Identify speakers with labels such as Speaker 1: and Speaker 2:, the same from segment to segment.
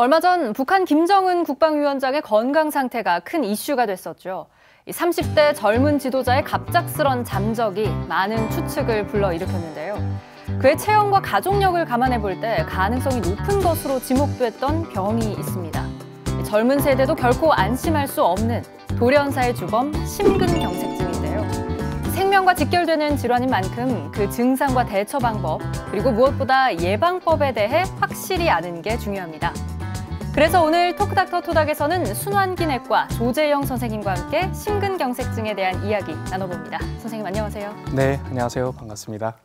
Speaker 1: 얼마 전 북한 김정은 국방위원장의 건강 상태가 큰 이슈가 됐었죠. 30대 젊은 지도자의 갑작스런 잠적이 많은 추측을 불러일으켰는데요. 그의 체형과 가족력을 감안해 볼 때 가능성이 높은 것으로 지목됐던 병이 있습니다. 젊은 세대도 결코 안심할 수 없는 돌연사의 주범 심근경색증인데요. 생명과 직결되는 질환인 만큼 그 증상과 대처 방법, 그리고 무엇보다 예방법에 대해 확실히 아는 게 중요합니다. 그래서 오늘 토크닥터 토닥에서는 순환기내과 조재영 선생님과 함께 심근경색증에 대한 이야기 나눠봅니다. 선생님 안녕하세요.
Speaker 2: 네, 안녕하세요. 반갑습니다.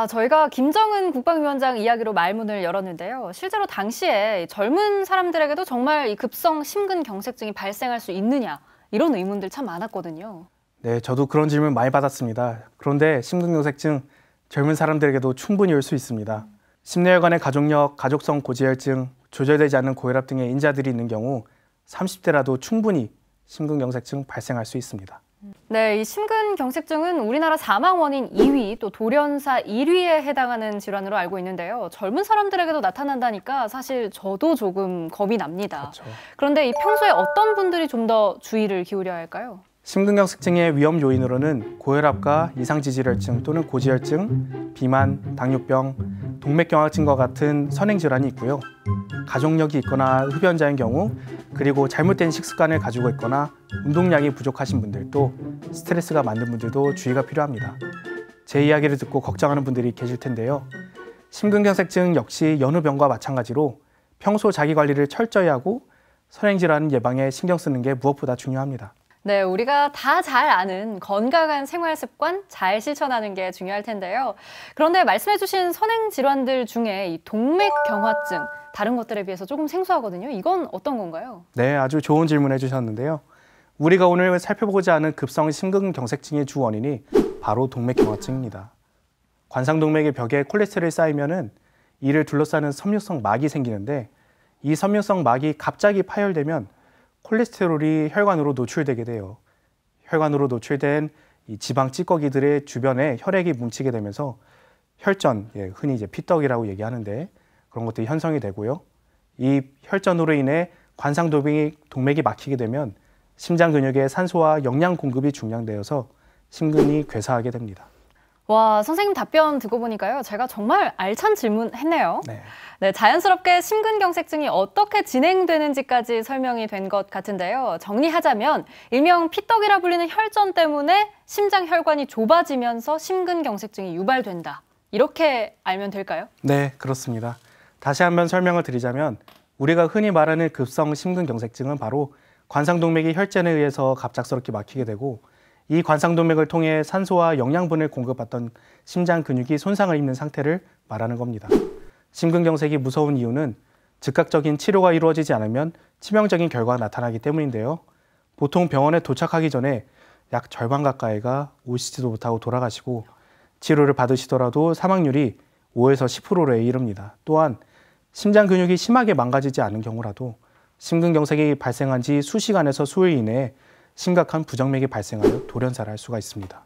Speaker 1: 저희가 김정은 국방위원장 이야기로 말문을 열었는데요. 실제로 당시에 젊은 사람들에게도 정말 이 급성 심근경색증이 발생할 수 있느냐 이런 의문들 참 많았거든요.
Speaker 2: 네, 저도 그런 질문 많이 받았습니다. 그런데 심근경색증 젊은 사람들에게도 충분히 올 수 있습니다. 심내혈관의 가족력, 가족성 고지혈증, 조절되지 않는 고혈압 등의 인자들이 있는 경우 30대라도 충분히 심근경색증 발생할 수 있습니다.
Speaker 1: 네, 이 심근경색증은 우리나라 사망 원인 2위, 또 돌연사 1위에 해당하는 질환으로 알고 있는데요. 젊은 사람들에게도 나타난다니까 사실 저도 조금 겁이 납니다.
Speaker 2: 그렇죠.
Speaker 1: 그런데 이 평소에 어떤 분들이 좀 더 주의를 기울여야 할까요?
Speaker 2: 심근경색증의 위험 요인으로는 고혈압과 이상지질혈증 또는 고지혈증, 비만, 당뇨병, 동맥경화증과 같은 선행질환이 있고요. 가족력이 있거나 흡연자인 경우, 그리고 잘못된 식습관을 가지고 있거나 운동량이 부족하신 분들, 또 스트레스가 많은 분들도 주의가 필요합니다. 제 이야기를 듣고 걱정하는 분들이 계실 텐데요. 심근경색증 역시 여느 병과 마찬가지로 평소 자기관리를 철저히 하고 선행질환 예방에 신경 쓰는 게 무엇보다 중요합니다.
Speaker 1: 네, 우리가 다 잘 아는 건강한 생활 습관 잘 실천하는 게 중요할 텐데요. 그런데 말씀해주신 선행 질환들 중에 이 동맥경화증, 다른 것들에 비해서 조금 생소하거든요. 이건 어떤 건가요?
Speaker 2: 네, 아주 좋은 질문 해주셨는데요. 우리가 오늘 살펴보고자 하는 급성 심근경색증의 주 원인이 바로 동맥경화증입니다. 관상동맥의 벽에 콜레스테롤이 쌓이면은 이를 둘러싸는 섬유성 막이 생기는데, 이 섬유성 막이 갑자기 파열되면 콜레스테롤이 혈관으로 노출되게 돼요. 혈관으로 노출된 이 지방 찌꺼기들의 주변에 혈액이 뭉치게 되면서 혈전, 흔히 이제 피떡이라고 얘기하는데 그런 것들이 형성이 되고요. 이 혈전으로 인해 관상동맥이 막히게 되면 심장 근육의 산소와 영양 공급이 중단되어서 심근이 괴사하게 됩니다.
Speaker 1: 와, 선생님 답변 듣고 보니까요. 제가 정말 알찬 질문 했네요. 네, 자연스럽게 심근경색증이 어떻게 진행되는지까지 설명이 된 것 같은데요. 정리하자면 일명 피떡이라 불리는 혈전 때문에 심장 혈관이 좁아지면서 심근경색증이 유발된다. 이렇게 알면 될까요?
Speaker 2: 네, 그렇습니다. 다시 한번 설명을 드리자면 우리가 흔히 말하는 급성 심근경색증은 바로 관상동맥이 혈전에 의해서 갑작스럽게 막히게 되고, 이 관상동맥을 통해 산소와 영양분을 공급받던 심장 근육이 손상을 입는 상태를 말하는 겁니다. 심근경색이 무서운 이유는 즉각적인 치료가 이루어지지 않으면 치명적인 결과가 나타나기 때문인데요. 보통 병원에 도착하기 전에 약 절반 가까이가 오시지도 못하고 돌아가시고, 치료를 받으시더라도 사망률이 5에서 10%에 이릅니다. 또한 심장 근육이 심하게 망가지지 않은 경우라도 심근경색이 발생한 지 수시간에서 수일 이내에 심각한 부정맥이 발생하여 돌연사를 할 수가 있습니다.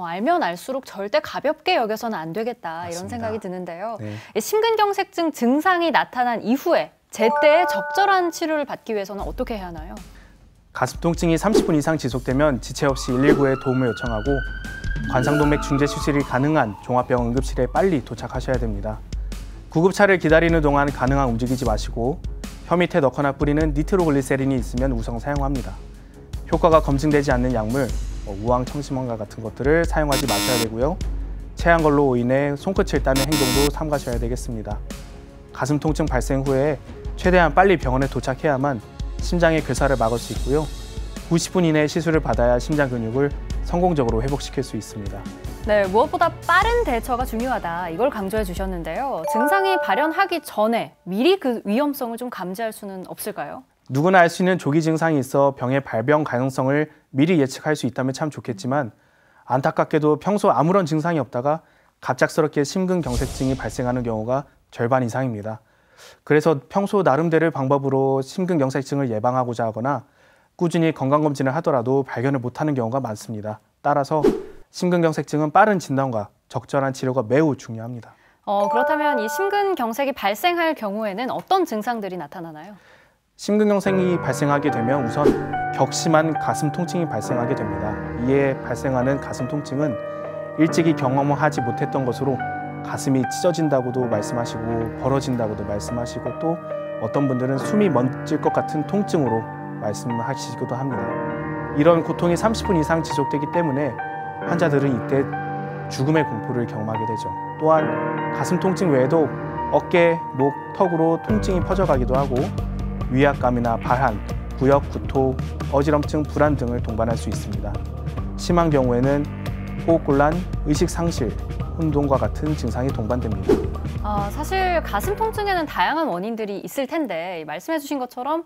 Speaker 1: 알면 알수록 절대 가볍게 여겨서는 안 되겠다.
Speaker 2: 맞습니다.
Speaker 1: 이런 생각이 드는데요.
Speaker 2: 네.
Speaker 1: 심근경색증 증상이 나타난 이후에 제때 적절한 치료를 받기 위해서는 어떻게 해야 하나요?
Speaker 2: 가슴 통증이 30분 이상 지속되면 지체 없이 119에 도움을 요청하고 관상동맥 중재 수술이 가능한 종합병원 응급실에 빨리 도착하셔야 됩니다. 구급차를 기다리는 동안 가능한 움직이지 마시고 혀 밑에 넣거나 뿌리는 니트로글리세린이 있으면 우선 사용합니다. 효과가 검증되지 않는 약물, 우황청심원과 같은 것들을 사용하지 마셔야 되고요. 체한 걸로 인해 손끝을 따는 행동도 삼가셔야 되겠습니다. 가슴 통증 발생 후에 최대한 빨리 병원에 도착해야만 심장의 괴사를 막을 수 있고요. 90분 이내에 시술을 받아야 심장 근육을 성공적으로 회복시킬 수 있습니다.
Speaker 1: 네, 무엇보다 빠른 대처가 중요하다. 이걸 강조해 주셨는데요. 증상이 발현하기 전에 미리 그 위험성을 좀 감지할 수는 없을까요?
Speaker 2: 누구나 알 수 있는 조기 증상이 있어 병의 발병 가능성을 미리 예측할 수 있다면 참 좋겠지만, 안타깝게도 평소 아무런 증상이 없다가 갑작스럽게 심근경색증이 발생하는 경우가 절반 이상입니다. 그래서 평소 나름대로의 방법으로 심근경색증을 예방하고자 하거나 꾸준히 건강검진을 하더라도 발견을 못하는 경우가 많습니다. 따라서 심근경색증은 빠른 진단과 적절한 치료가 매우 중요합니다.
Speaker 1: 그렇다면 이 심근경색이 발생할 경우에는 어떤 증상들이 나타나나요?
Speaker 2: 심근경색이 발생하게 되면 우선 격심한 가슴 통증이 발생하게 됩니다. 이에 발생하는 가슴 통증은 일찍이 경험하지 못했던 것으로 가슴이 찢어진다고도 말씀하시고 벌어진다고도 말씀하시고 또 어떤 분들은 숨이 멎을 것 같은 통증으로 말씀하시기도 합니다. 이런 고통이 30분 이상 지속되기 때문에 환자들은 이때 죽음의 공포를 경험하게 되죠. 또한 가슴 통증 외에도 어깨, 목, 턱으로 통증이 퍼져가기도 하고 위압감이나 발한, 구역, 구토, 어지럼증, 불안 등을 동반할 수 있습니다. 심한 경우에는 호흡곤란, 의식상실, 혼돈과 같은 증상이 동반됩니다.
Speaker 1: 사실 가슴 통증에는 다양한 원인들이 있을 텐데 말씀해 주신 것처럼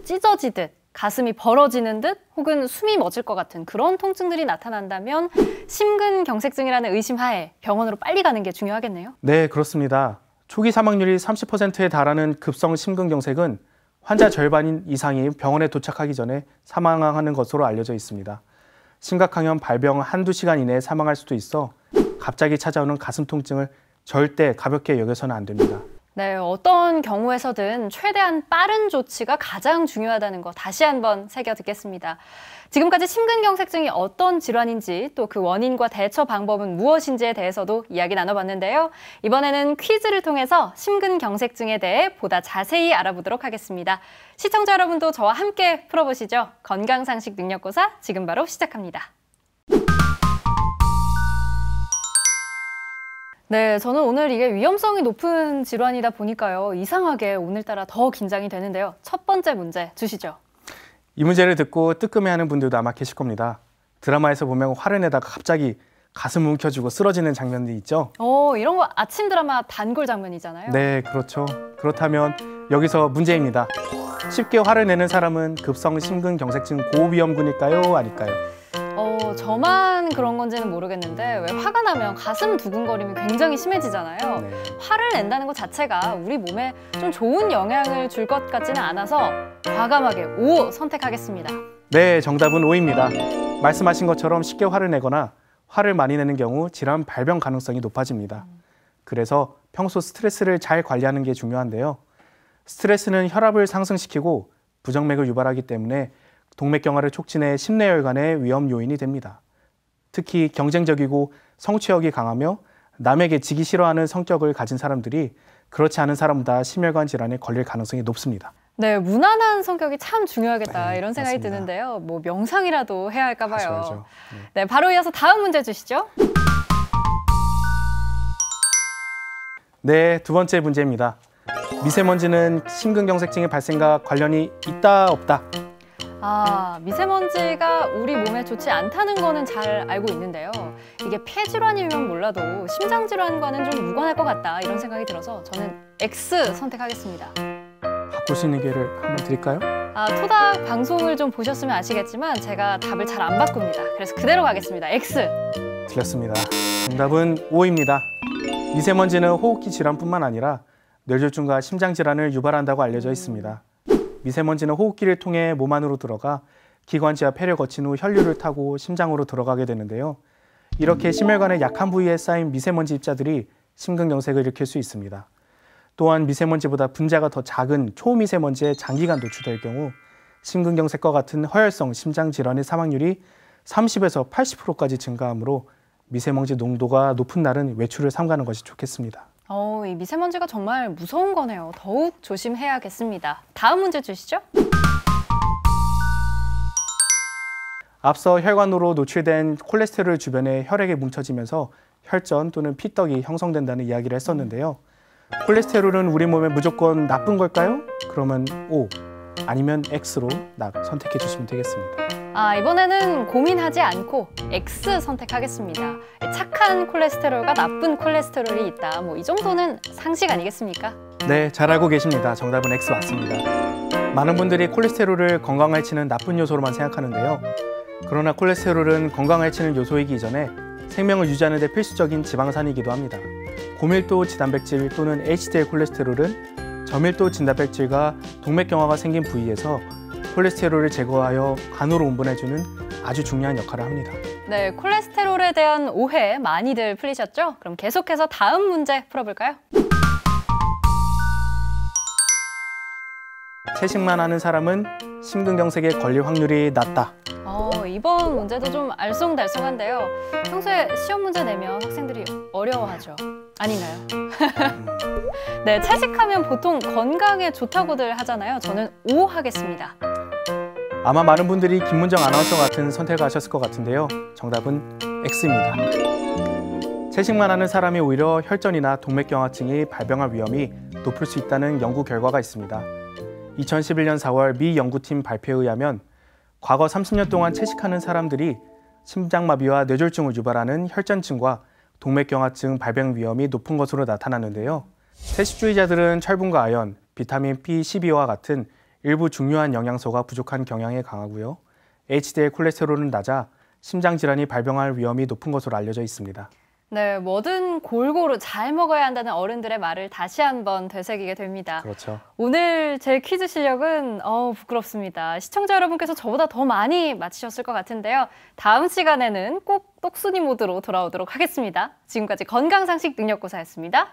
Speaker 1: 찢어지듯 가슴이 벌어지는 듯 혹은 숨이 멎을 것 같은 그런 통증들이 나타난다면 심근경색증이라는 의심하에 병원으로 빨리 가는 게 중요하겠네요.
Speaker 2: 네, 그렇습니다. 초기 사망률이 30%에 달하는 급성 심근경색은 환자 절반 이상이 병원에 도착하기 전에 사망하는 것으로 알려져 있습니다. 심각하면 발병 한두 시간 이내에 사망할 수도 있어 갑자기 찾아오는 가슴 통증을 절대 가볍게 여겨서는 안 됩니다.
Speaker 1: 네, 어떤 경우에서든 최대한 빠른 조치가 가장 중요하다는 거 다시 한번 새겨 듣겠습니다. 지금까지 심근경색증이 어떤 질환인지 또 그 원인과 대처 방법은 무엇인지에 대해서도 이야기 나눠봤는데요. 이번에는 퀴즈를 통해서 심근경색증에 대해 보다 자세히 알아보도록 하겠습니다. 시청자 여러분도 저와 함께 풀어보시죠. 건강상식 능력고사 지금 바로 시작합니다. 네, 저는 오늘 이게 위험성이 높은 질환이다 보니까요. 이상하게 오늘따라 더 긴장이 되는데요. 첫 번째 문제 주시죠.
Speaker 2: 이 문제를 듣고 뜨끔해하는 분들도 아마 계실 겁니다. 드라마에서 보면 화를 내다가 갑자기 가슴 움켜쥐고 쓰러지는 장면들이 있죠?
Speaker 1: 이런 거 아침 드라마 단골 장면이잖아요.
Speaker 2: 네, 그렇죠. 그렇다면 여기서 문제입니다. 쉽게 화를 내는 사람은 급성 심근경색증 고위험군일까요? 아닐까요?
Speaker 1: 저만 그런 건지는 모르겠는데 왜 화가 나면 가슴 두근거림이 굉장히 심해지잖아요.
Speaker 2: 네.
Speaker 1: 화를 낸다는 것 자체가 우리 몸에 좀 좋은 영향을 줄 것 같지는 않아서 과감하게 O 선택하겠습니다.
Speaker 2: 네, 정답은 O입니다. 말씀하신 것처럼 쉽게 화를 내거나 화를 많이 내는 경우 질환 발병 가능성이 높아집니다. 그래서 평소 스트레스를 잘 관리하는 게 중요한데요. 스트레스는 혈압을 상승시키고 부정맥을 유발하기 때문에 동맥경화를 촉진해 심내혈관의 위험 요인이 됩니다. 특히 경쟁적이고 성취욕이 강하며 남에게 지기 싫어하는 성격을 가진 사람들이 그렇지 않은 사람보다 심혈관 질환에 걸릴 가능성이 높습니다.
Speaker 1: 네, 무난한 성격이 참 중요하겠다
Speaker 2: 네,
Speaker 1: 이런 생각이
Speaker 2: 맞습니다.
Speaker 1: 드는데요. 명상이라도 해야 할까 봐요.
Speaker 2: 하셔야죠.
Speaker 1: 네, 바로 이어서 다음 문제 주시죠.
Speaker 2: 네, 두 번째 문제입니다. 미세먼지는 심근경색증의 발생과 관련이 있다, 없다?
Speaker 1: 미세먼지가 우리 몸에 좋지 않다는 거는 잘 알고 있는데요. 이게 폐질환이면 몰라도 심장질환과는 좀 무관할 것 같다 이런 생각이 들어서 저는 X 선택하겠습니다.
Speaker 2: 바꿀 수 있는 기회를 한번 드릴까요?
Speaker 1: 토닥 방송을 좀 보셨으면 아시겠지만 제가 답을 잘 안 바꿉니다. 그래서 그대로 가겠습니다. X.
Speaker 2: 틀렸습니다. 정답은 O입니다. 미세먼지는 호흡기 질환뿐만 아니라 뇌졸중과 심장질환을 유발한다고 알려져 있습니다. 미세먼지는 호흡기를 통해 몸 안으로 들어가 기관지와 폐를 거친 후 혈류를 타고 심장으로 들어가게 되는데요. 이렇게 심혈관의 약한 부위에 쌓인 미세먼지 입자들이 심근경색을 일으킬 수 있습니다. 또한 미세먼지보다 분자가 더 작은 초미세먼지에 장기간 노출될 경우 심근경색과 같은 허혈성 심장질환의 사망률이 30에서 80%까지 증가하므로 미세먼지 농도가 높은 날은 외출을 삼가는 것이 좋겠습니다.
Speaker 1: 이 미세먼지가 정말 무서운 거네요. 더욱 조심해야겠습니다. 다음 문제 주시죠.
Speaker 2: 앞서 혈관으로 노출된 콜레스테롤 주변에 혈액이 뭉쳐지면서 혈전 또는 피떡이 형성된다는 이야기를 했었는데요. 콜레스테롤은 우리 몸에 무조건 나쁜 걸까요? 그러면 O, 아니면 X로 선택해 주시면 되겠습니다.
Speaker 1: 이번에는 고민하지 않고 X 선택하겠습니다. 착한 콜레스테롤과 나쁜 콜레스테롤이 있다. 이 정도는 상식 아니겠습니까?
Speaker 2: 네, 잘 알고 계십니다. 정답은 X 맞습니다. 많은 분들이 콜레스테롤을 건강을 해치는 나쁜 요소로만 생각하는데요. 그러나 콜레스테롤은 건강을 해치는 요소이기 이전에 생명을 유지하는 데 필수적인 지방산이기도 합니다. 고밀도 지단백질 또는 HDL 콜레스테롤은 저밀도 진단백질과 동맥경화가 생긴 부위에서 콜레스테롤을 제거하여 간으로 운분해주는 아주 중요한 역할을 합니다.
Speaker 1: 네, 콜레스테롤에 대한 오해 많이들 풀리셨죠? 그럼 계속해서 다음 문제 풀어볼까요?
Speaker 2: 채식만 하는 사람은 심근경색에 걸릴 확률이 낮다.
Speaker 1: 이번 문제도 좀 알쏭달쏭한데요. 평소에 시험 문제 내면 학생들이 어려워하죠. 아닌가요? 네, 채식하면 보통 건강에 좋다고들 하잖아요. 저는 O 하겠습니다.
Speaker 2: 아마 많은 분들이 김문정 아나운서 같은 선택을 하셨을 것 같은데요. 정답은 X입니다. 채식만 하는 사람이 오히려 혈전이나 동맥경화증이 발병할 위험이 높을 수 있다는 연구 결과가 있습니다. 2011년 4월 미 연구팀 발표에 의하면 과거 30년 동안 채식하는 사람들이 심장마비와 뇌졸중을 유발하는 혈전증과 동맥경화증 발병 위험이 높은 것으로 나타났는데요. 채식주의자들은 철분과 아연, 비타민 B12와 같은 일부 중요한 영양소가 부족한 경향에 강하고요. HDL 콜레스테롤은 낮아 심장질환이 발병할 위험이 높은 것으로 알려져 있습니다.
Speaker 1: 네, 뭐든 골고루 잘 먹어야 한다는 어른들의 말을 다시 한번 되새기게 됩니다.
Speaker 2: 그렇죠.
Speaker 1: 오늘 제 퀴즈 실력은 부끄럽습니다. 시청자 여러분께서 저보다 더 많이 맞히셨을 것 같은데요. 다음 시간에는 꼭 똑순이 모드로 돌아오도록 하겠습니다. 지금까지 건강상식 능력고사였습니다.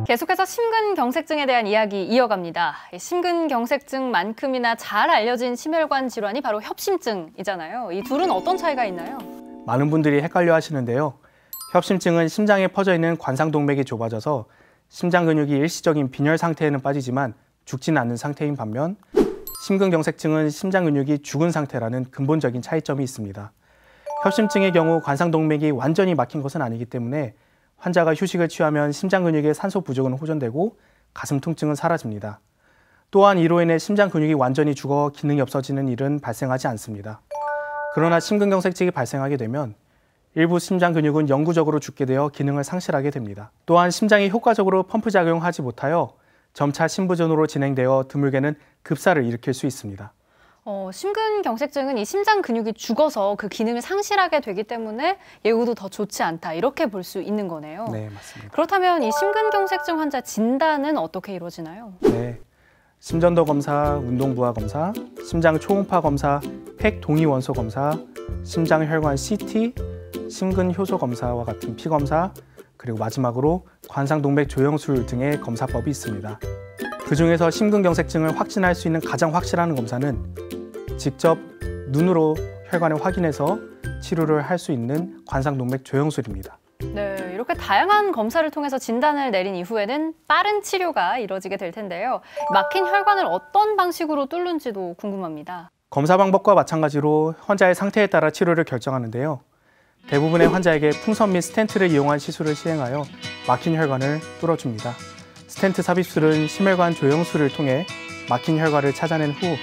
Speaker 1: 계속해서 심근경색증에 대한 이야기 이어갑니다. 심근경색증만큼이나 잘 알려진 심혈관 질환이 바로 협심증이잖아요. 이 둘은 어떤 차이가 있나요?
Speaker 2: 많은 분들이 헷갈려 하시는데요. 협심증은 심장에 퍼져 있는 관상동맥이 좁아져서 심장 근육이 일시적인 빈혈 상태에는 빠지지만 죽지는 않는 상태인 반면 심근경색증은 심장 근육이 죽은 상태라는 근본적인 차이점이 있습니다. 협심증의 경우 관상동맥이 완전히 막힌 것은 아니기 때문에 환자가 휴식을 취하면 심장 근육의 산소 부족은 호전되고 가슴 통증은 사라집니다. 또한 이로 인해 심장 근육이 완전히 죽어 기능이 없어지는 일은 발생하지 않습니다. 그러나 심근경색증이 발생하게 되면 일부 심장 근육은 영구적으로 죽게 되어 기능을 상실하게 됩니다. 또한 심장이 효과적으로 펌프 작용하지 못하여 점차 심부전으로 진행되어 드물게는 급사를 일으킬 수 있습니다.
Speaker 1: 심근경색증은 이 심장 근육이 죽어서 그 기능을 상실하게 되기 때문에 예후도 더 좋지 않다, 이렇게 볼 수 있는 거네요.
Speaker 2: 네, 맞습니다.
Speaker 1: 그렇다면 이 심근경색증 환자 진단은 어떻게 이루어지나요?
Speaker 2: 네, 심전도 검사, 운동부하 검사, 심장 초음파 검사, 핵동위원소 검사, 심장혈관 CT, 심근효소 검사와 같은 피검사, 그리고 마지막으로 관상동맥 조영술 등의 검사법이 있습니다. 그중에서 심근경색증을 확진할 수 있는 가장 확실한 검사는 직접 눈으로 혈관을 확인해서 치료를 할 수 있는 관상동맥 조영술입니다.
Speaker 1: 네, 이렇게 다양한 검사를 통해서 진단을 내린 이후에는 빠른 치료가 이루어지게 될 텐데요. 막힌 혈관을 어떤 방식으로 뚫는지도 궁금합니다.
Speaker 2: 검사 방법과 마찬가지로 환자의 상태에 따라 치료를 결정하는데요. 대부분의 환자에게 풍선 및 스텐트를 이용한 시술을 시행하여 막힌 혈관을 뚫어줍니다. 스텐트 삽입술은 심혈관 조영술을 통해 막힌 혈관을 찾아낸 후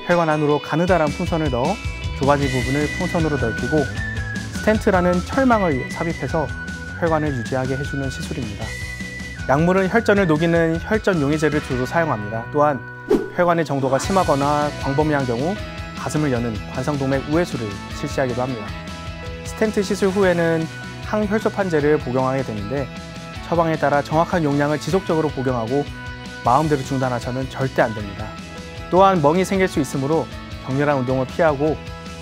Speaker 2: 혈관 안으로 가느다란 풍선을 넣어 좁아진 부분을 풍선으로 넓히고 스텐트라는 철망을 삽입해서 혈관을 유지하게 해주는 시술입니다. 약물은 혈전을 녹이는 혈전 용해제를 주로 사용합니다. 또한 혈관의 정도가 심하거나 광범위한 경우 가슴을 여는 관상동맥 우회수를 실시하기도 합니다. 스텐트 시술 후에는 항혈소판제를 복용하게 되는데 처방에 따라 정확한 용량을 지속적으로 복용하고 마음대로 중단하셔는 절대 안 됩니다. 또한 멍이 생길 수 있으므로 격렬한 운동을 피하고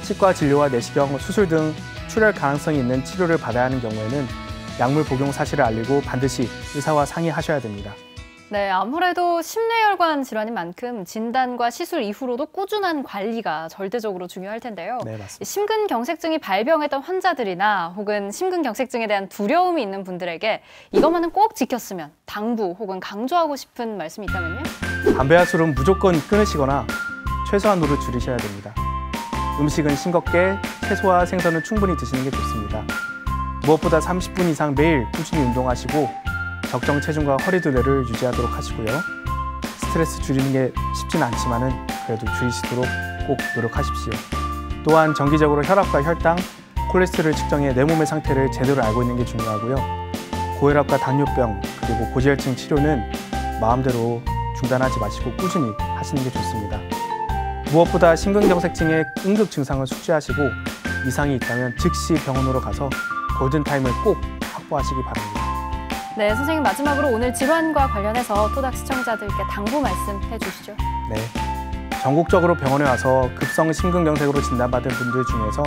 Speaker 2: 치과 진료와 내시경, 수술 등 출혈 가능성이 있는 치료를 받아야 하는 경우에는 약물 복용 사실을 알리고 반드시 의사와 상의하셔야 됩니다.
Speaker 1: 네, 아무래도 심뇌혈관 질환인 만큼 진단과 시술 이후로도 꾸준한 관리가 절대적으로 중요할 텐데요.
Speaker 2: 네, 맞습니다.
Speaker 1: 심근경색증이 발병했던 환자들이나 혹은 심근경색증에 대한 두려움이 있는 분들에게 이것만은 꼭 지켰으면 당부 혹은 강조하고 싶은 말씀이 있다면요?
Speaker 2: 담배와 술은 무조건 끊으시거나 최소한으로 줄이셔야 됩니다. 음식은 싱겁게 채소와 생선을 충분히 드시는 게 좋습니다. 무엇보다 30분 이상 매일 꾸준히 운동하시고 적정 체중과 허리둘레를 유지하도록 하시고요. 스트레스 줄이는 게 쉽진 않지만은 그래도 줄이시도록 꼭 노력하십시오. 또한 정기적으로 혈압과 혈당, 콜레스테롤 측정해 내 몸의 상태를 제대로 알고 있는 게 중요하고요. 고혈압과 당뇨병 그리고 고지혈증 치료는 마음대로 중단하지 마시고 꾸준히 하시는 게 좋습니다. 무엇보다 심근경색증의 응급 증상을 숙지하시고 이상이 있다면 즉시 병원으로 가서 골든타임을 꼭 확보하시기 바랍니다.
Speaker 1: 네, 선생님 마지막으로 오늘 질환과 관련해서 토닥 시청자들께 당부 말씀해 주시죠.
Speaker 2: 네, 전국적으로 병원에 와서 급성 심근경색으로 진단받은 분들 중에서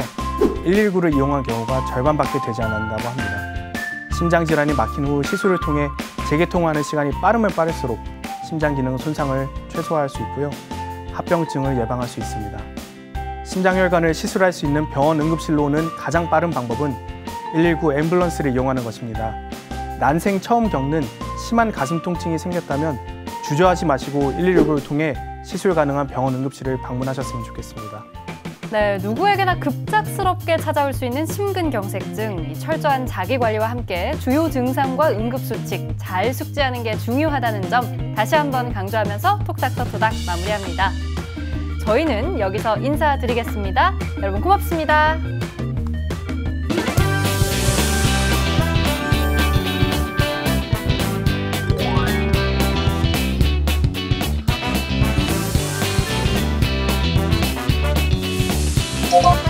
Speaker 2: 119를 이용한 경우가 절반밖에 되지 않는다고 합니다. 심장질환이 막힌 후 시술을 통해 재개통하는 시간이 빠르면 빠를수록 심장 기능 손상을 최소화할 수 있고요. 합병증을 예방할 수 있습니다. 심장혈관을 시술할 수 있는 병원 응급실로 오는 가장 빠른 방법은 119 앰뷸런스를 이용하는 것입니다. 난생 처음 겪는 심한 가슴 통증이 생겼다면 주저하지 마시고 119를 통해 시술 가능한 병원 응급실을 방문하셨으면 좋겠습니다.
Speaker 1: 네, 누구에게나 급작스럽게 찾아올 수 있는 심근경색증. 철저한 자기관리와 함께 주요 증상과 응급수칙 잘 숙지하는 게 중요하다는 점 다시 한번 강조하면서 톡닥터 토닥 마무리합니다. 저희는 여기서 인사드리겠습니다. 여러분 고맙습니다.
Speaker 3: 네.